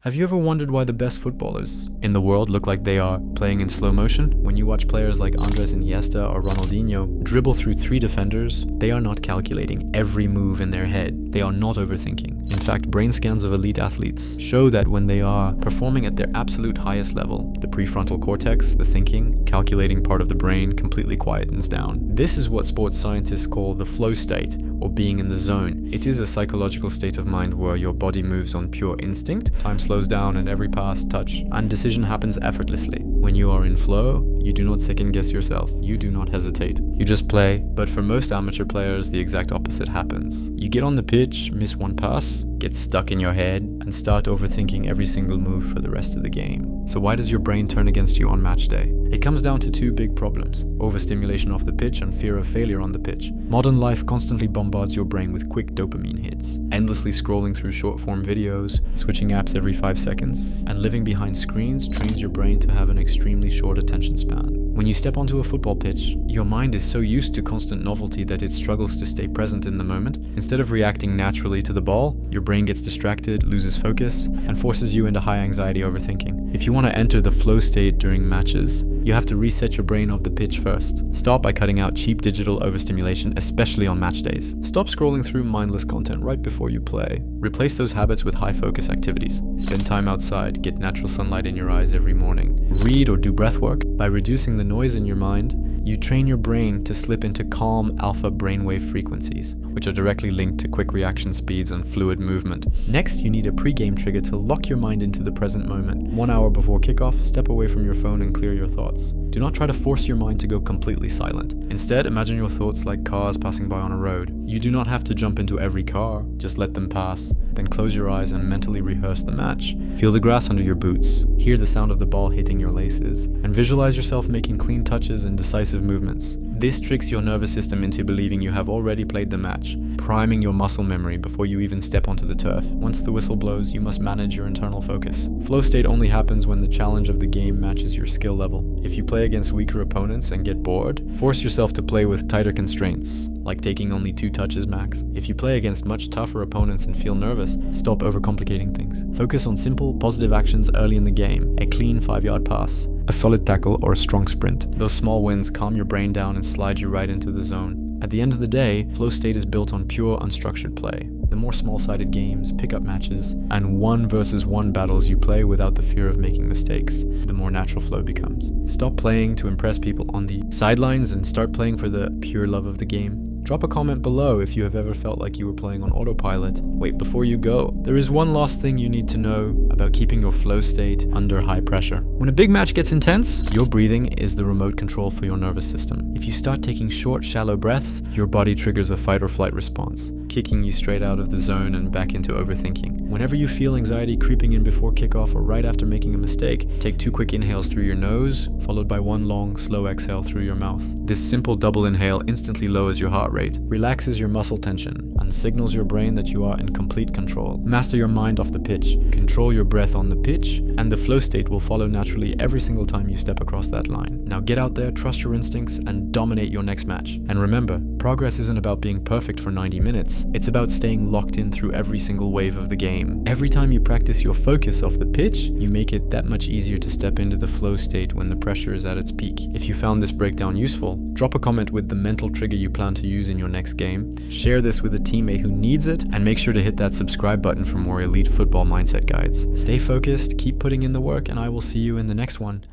Have you ever wondered why the best footballers in the world look like they are playing in slow motion? When you watch players like Andres Iniesta or Ronaldinho dribble through 3 defenders, they are not calculating every move in their head. They are not overthinking. In fact, brain scans of elite athletes show that when they are performing at their absolute highest level, the prefrontal cortex, the thinking, calculating part of the brain, completely quietens down. This is what sports scientists call the flow state, or being in the zone. It is a psychological state of mind where your body moves on pure instinct, time slows down and every pass, touch, and decision happens effortlessly. When you are in flow, you do not second guess yourself. You do not hesitate. You just play. But for most amateur players, the exact opposite happens. You get on the pitch, miss one pass, get stuck in your head, and start overthinking every single move for the rest of the game. So why does your brain turn against you on match day? It comes down to 2 big problems: overstimulation off the pitch and fear of failure on the pitch. Modern life constantly bombards your brain with quick dopamine hits, endlessly scrolling through short-form videos, switching apps every 5 seconds, and living behind screens trains your brain to have an extremely short attention span. When you step onto a football pitch, your mind is so used to constant novelty that it struggles to stay present in the moment. Instead of reacting naturally to the ball, your brain gets distracted, loses focus, and forces you into high anxiety overthinking. If you want to enter the flow state during matches, you have to reset your brain off the pitch first. Start by cutting out cheap digital overstimulation, especially on match days. Stop scrolling through mindless content right before you play. Replace those habits with high focus activities. Spend time outside, get natural sunlight in your eyes every morning. Read or do breath work. By reducing the noise in your mind, you train your brain to slip into calm alpha brainwave frequencies, which are directly linked to quick reaction speeds and fluid movement. Next, you need a pre-game trigger to lock your mind into the present moment. 1 hour before kickoff, step away from your phone and clear your thoughts. Do not try to force your mind to go completely silent. Instead, imagine your thoughts like cars passing by on a road. You do not have to jump into every car, just let them pass. Then close your eyes and mentally rehearse the match. Feel the grass under your boots, hear the sound of the ball hitting your laces, and visualize yourself making clean touches and decisive movements. This tricks your nervous system into believing you have already played the match, priming your muscle memory before you even step onto the turf. Once the whistle blows, you must manage your internal focus. Flow state only happens when the challenge of the game matches your skill level. If you play against weaker opponents and get bored, force yourself to play with tighter constraints, like taking only 2 touches max. If you play against much tougher opponents and feel nervous, stop overcomplicating things. Focus on simple, positive actions early in the game: a clean 5-yard pass, a solid tackle, or a strong sprint. Those small wins calm your brain down and slide you right into the zone. At the end of the day, flow state is built on pure, unstructured play. The more small-sided games, pickup matches, and 1-versus-1 battles you play without the fear of making mistakes, the more natural flow becomes. Stop playing to impress people on the sidelines and start playing for the pure love of the game. Drop a comment below if you have ever felt like you were playing on autopilot. Wait before you go. There is one last thing you need to know about keeping your flow state under high pressure. When a big match gets intense, your breathing is the remote control for your nervous system. If you start taking short, shallow breaths, your body triggers a fight or flight response, kicking you straight out of the zone and back into overthinking. Whenever you feel anxiety creeping in before kickoff or right after making a mistake, take 2 quick inhales through your nose, followed by 1 long, slow exhale through your mouth. This simple double inhale instantly lowers your heart rate, relaxes your muscle tension, and signals your brain that you are in complete control. Master your mind off the pitch, control your breath on the pitch, and the flow state will follow naturally every single time you step across that line. Now get out there, trust your instincts, and dominate your next match. And remember, progress isn't about being perfect for 90 minutes. It's about staying locked in through every single wave of the game. Every time you practice your focus off the pitch, you make it that much easier to step into the flow state when the pressure is at its peak. If you found this breakdown useful, drop a comment with the mental trigger you plan to use in your next game, share this with a teammate who needs it, and make sure to hit that subscribe button for more elite football mindset guides. Stay focused, keep putting in the work, and I will see you in the next one.